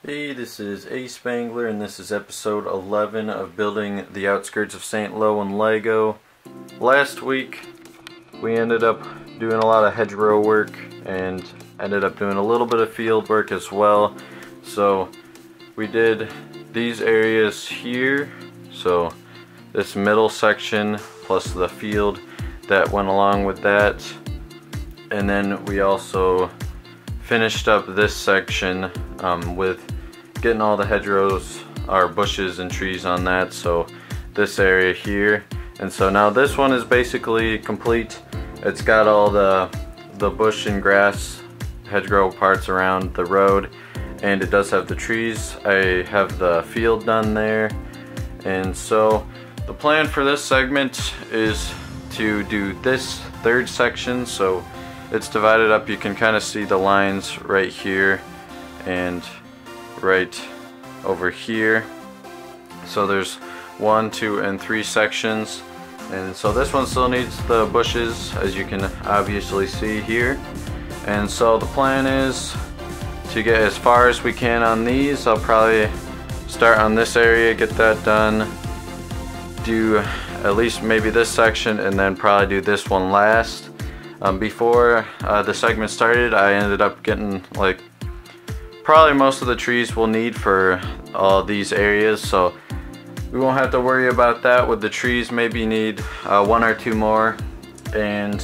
Hey, this is A Spangler, and this is episode 11 of building the outskirts of St. Lo in Lego. Last week we ended up doing a lot of hedgerow work and ended up doing a little bit of field work as well. So we did these areas here, so this middle section plus the field that went along with that, and then we also finished up this section with getting all the hedgerows, or bushes and trees on that, so this area here. And so now this one is basically complete. It's got all the bush and grass hedgerow parts around the road, and it does have the trees. I have the field done there. And so the plan for this segment is to do this third section. So it's divided up. You can kind of see the lines right here and right over here. So there's 1, 2, and 3 sections, and so this one still needs the bushes, as you can obviously see here. And so the plan is to get as far as we can on these. I'll probably start on this area, get that done, do at least maybe this section, and then probably do this one last. Before the segment started, I ended up getting like probably most of the trees we'll need for all these areas, so we won't have to worry about that with the trees. Maybe need 1 or 2 more, and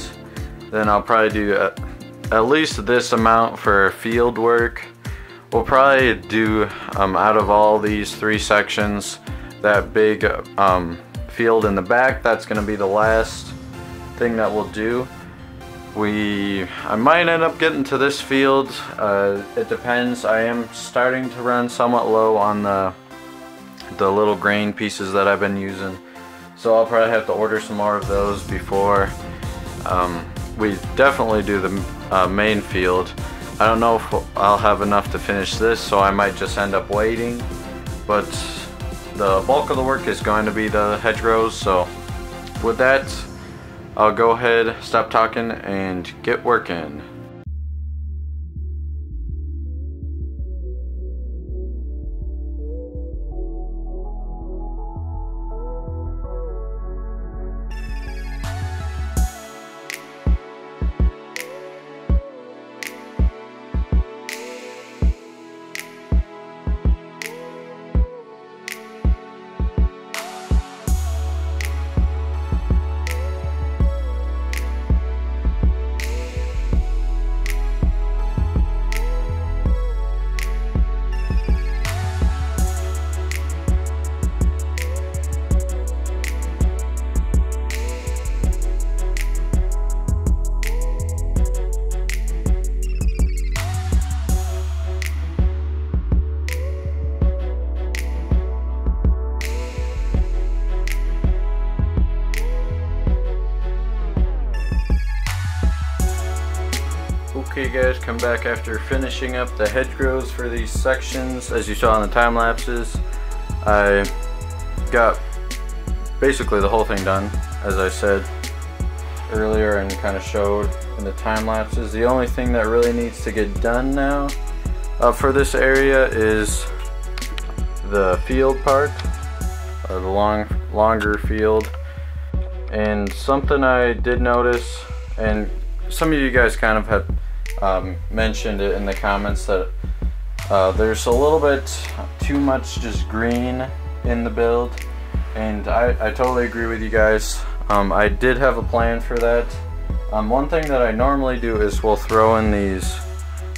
then I'll probably do at least this amount for field work. We'll probably do out of all these 3 sections, that big field in the back, that's going to be the last thing that we'll do. I might end up getting to this field. It depends. I am starting to run somewhat low on the little grain pieces that I've been using, so I'll probably have to order some more of those before we definitely do the main field. I don't know if I'll have enough to finish this, so I might just end up waiting, but the bulk of the work is going to be the hedgerows. So with that, I'll go ahead, stop talking, and get working. Okay guys, come back after finishing up the hedgerows for these sections. As you saw in the time lapses, I got basically the whole thing done, as I said earlier and kind of showed in the time lapses. The only thing that really needs to get done now for this area is the field part, or the longer field. And something I did notice, and some of you guys kind of have mentioned it in the comments, that there's a little bit too much just green in the build, and I totally agree with you guys. I did have a plan for that. One thing that I normally do is we'll throw in these,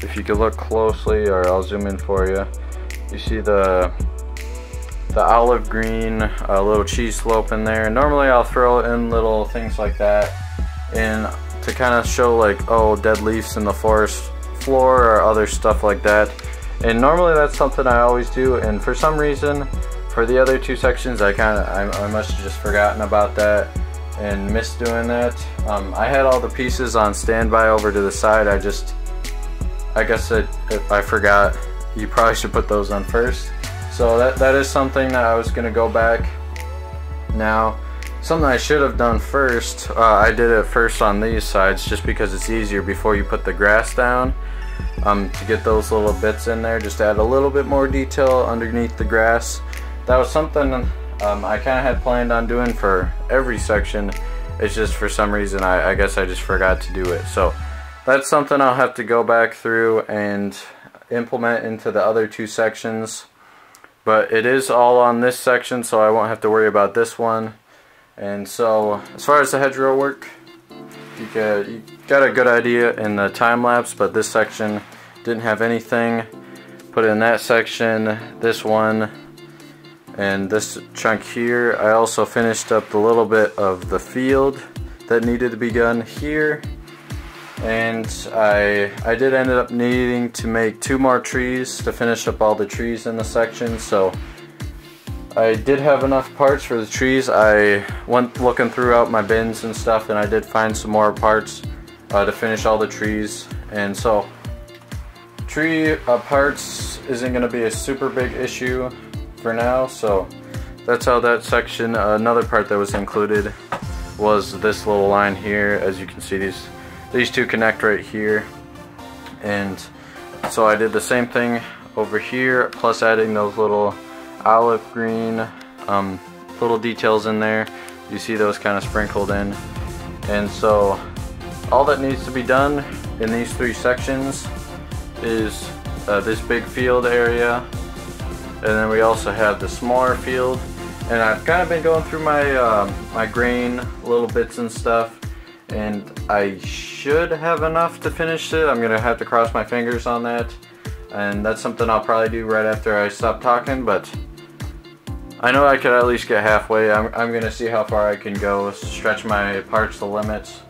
if you could look closely, or I'll zoom in for you, you see the olive green little cheese slope in there. Normally I'll throw in little things like that in to kind of show like, oh, dead leaves in the forest floor or other stuff like that. And normally that's something I always do, and for some reason for the other 2 sections I must have just forgotten about that and missed doing that. I had all the pieces on standby over to the side. I guess I forgot. You probably should put those on first. So that is something that I was gonna go back now. Something I should have done first, I did it first on these sides just because it's easier before you put the grass down. to get those little bits in there, just to add a little bit more detail underneath the grass. That was something I kind of had planned on doing for every section. It's just for some reason I guess I just forgot to do it. So that's something I'll have to go back through and implement into the other two sections. But it is all on this section, so I won't have to worry about this one. And so as far as the hedgerow work, you got a good idea in the time lapse, but this section didn't have anything. Put in that section, this one, and this chunk here. I also finished up the little bit of the field that needed to be done here. And I did end up needing to make 2 more trees to finish up all the trees in the section. So I did have enough parts for the trees. I went looking throughout my bins and stuff, and I did find some more parts to finish all the trees. And so tree parts isn't going to be a super big issue for now. So that's how that section. Another part that was included was this little line here. As you can see, these two connect right here. And so I did the same thing over here, plus adding those little olive green little details in there. You see those kind of sprinkled in. And so all that needs to be done in these 3 sections is this big field area, and then we also have the smaller field. And I've kind of been going through my my grain little bits and stuff, and I should have enough to finish it. I'm gonna have to cross my fingers on that, and that's something I'll probably do right after I stop talking, but I know I could at least get halfway. I'm gonna see how far I can go, stretch my parts to limits.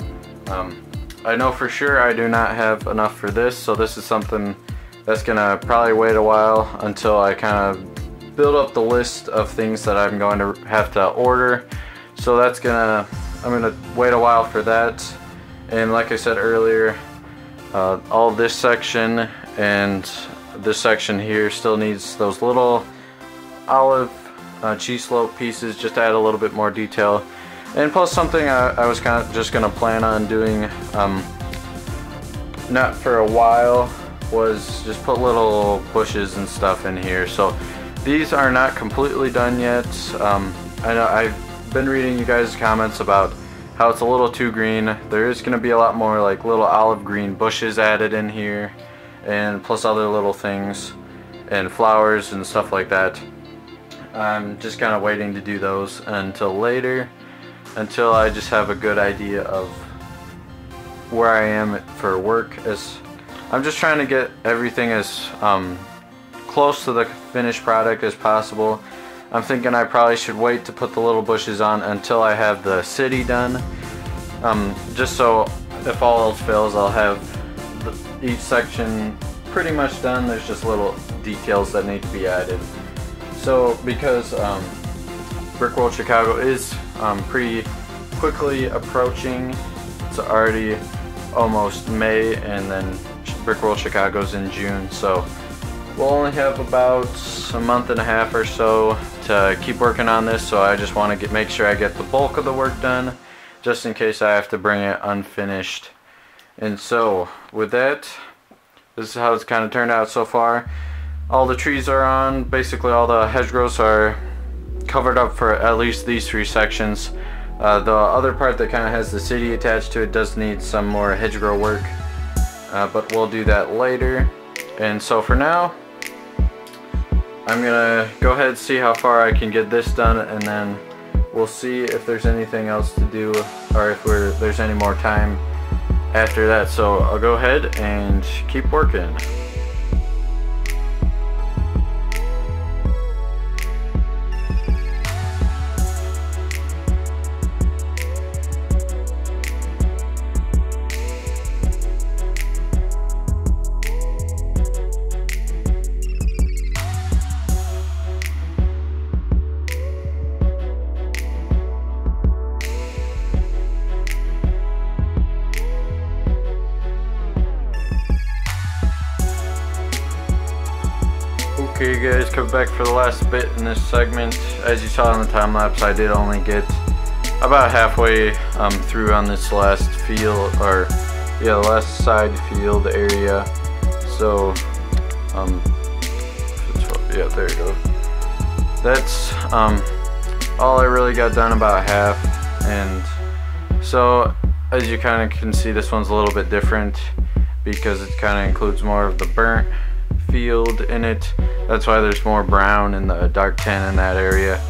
I know for sure I do not have enough for this, so this is something that's gonna probably wait a while until I kind of build up the list of things that I'm going to have to order. So I'm gonna wait a while for that. And like I said earlier, all this section and this section here still needs those little olive cheese slope pieces, just to add a little bit more detail. And plus something I was kind of just gonna plan on doing, not for a while, was just put little bushes and stuff in here. So these are not completely done yet. I know I've been reading you guys' comments about how it's a little too green. There is gonna be a lot more like little olive green bushes added in here, and plus other little things and flowers and stuff like that. I'm just kind of waiting to do those until later, until I just have a good idea of where I am for work. As I'm just trying to get everything as close to the finished product as possible. I'm thinking I probably should wait to put the little bushes on until I have the city done, just so if all else fails, I'll have each section pretty much done. There's just little details that need to be added. So because Brick World Chicago is pretty quickly approaching, it's already almost May, and then Brick World Chicago's in June, so we'll only have about a month and a half or so to keep working on this. So I just want to make sure I get the bulk of the work done, just in case I have to bring it unfinished. And so with that, this is how it's kind of turned out so far. All the trees are on, basically all the hedgerows are covered up for at least these 3 sections. The other part that kind of has the city attached to it does need some more hedgerow work, but we'll do that later. And so for now, I'm gonna go ahead and see how far I can get this done, and then we'll see if there's anything else to do, or if there's any more time after that. So I'll go ahead and keep working. Okay guys, coming back for the last bit in this segment. As you saw in the time lapse, I did only get about halfway through on this last field, or yeah, the last side field area. So yeah, there you go. That's all I really got done, about half. And so as you kind of can see, this one's a little bit different because it kind of includes more of the burnt field in it. That's why there's more brown and the dark tan in that area.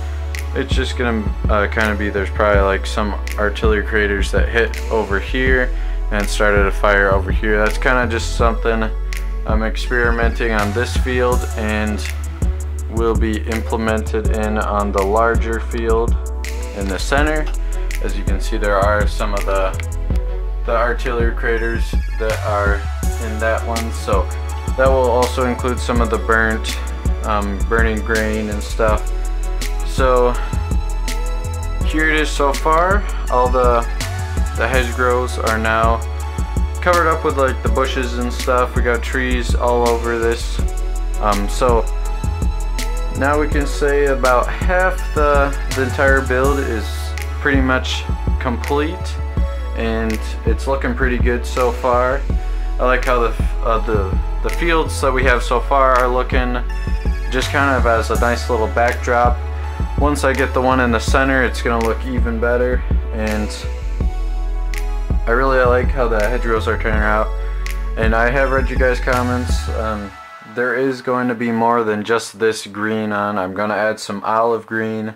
It's just gonna kind of be, there's probably like some artillery craters that hit over here and started a fire over here. That's kind of just something I'm experimenting on this field, and will be implemented in on the larger field in the center. As you can see, there are some of the artillery craters that are in that one, so that will also include some of the burning grain and stuff. So here it is so far. All the hedgerows are now covered up with like the bushes and stuff. We got trees all over this. So now we can say about half the entire build is pretty much complete, and it's looking pretty good so far. I like how the fields that we have so far are looking just kind of as a nice little backdrop. Once I get the one in the center, it's gonna look even better, and I really like how the hedgerows are turning out. And I have read you guys' comments. There is going to be more than just this green on. I'm gonna add some olive green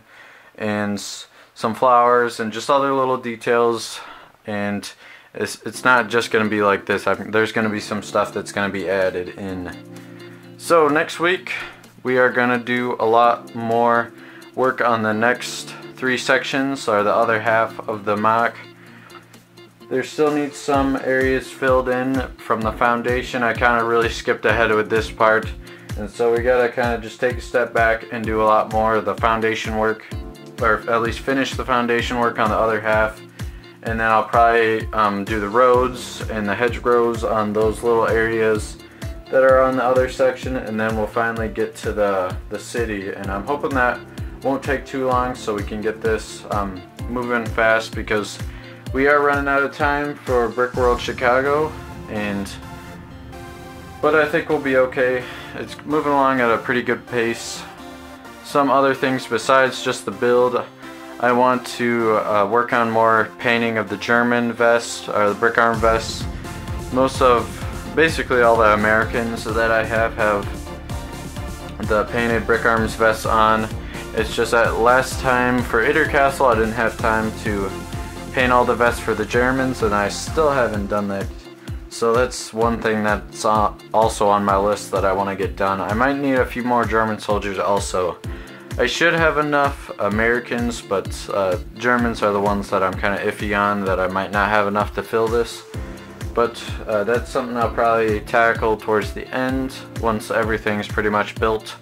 and some flowers and just other little details, and it's not just gonna be like this. There's gonna be some stuff that's gonna be added in. So next week we are gonna do a lot more work on the next 3 sections, or the other half of the mock. There still needs some areas filled in from the foundation. I kind of really skipped ahead with this part, and so we gotta kind of just take a step back and do a lot more of the foundation work, or at least finish the foundation work on the other half. And then I'll probably do the roads and the hedgerows on those little areas that are on the other section, and then we'll finally get to the city. And I'm hoping that won't take too long, so we can get this moving fast, because we are running out of time for Brick World Chicago, but I think we'll be okay. It's moving along at a pretty good pace. Some other things besides just the build, I want to work on more painting of the German vest, or the brick arm vests. Basically all the Americans that I have the painted brick arms vests on. It's just that last time for Ittercastle I didn't have time to paint all the vests for the Germans, and I still haven't done that. So that's one thing that's also on my list that I want to get done. I might need a few more German soldiers also. I should have enough Americans, but Germans are the ones that I'm kind of iffy on, that I might not have enough to fill this. But that's something I'll probably tackle towards the end, once everything's pretty much built.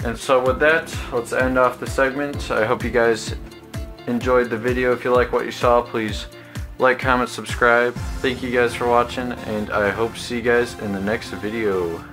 And so with that, let's end off the segment. I hope you guys enjoyed the video. If you like what you saw, please like, comment, subscribe. Thank you guys for watching, and I hope to see you guys in the next video.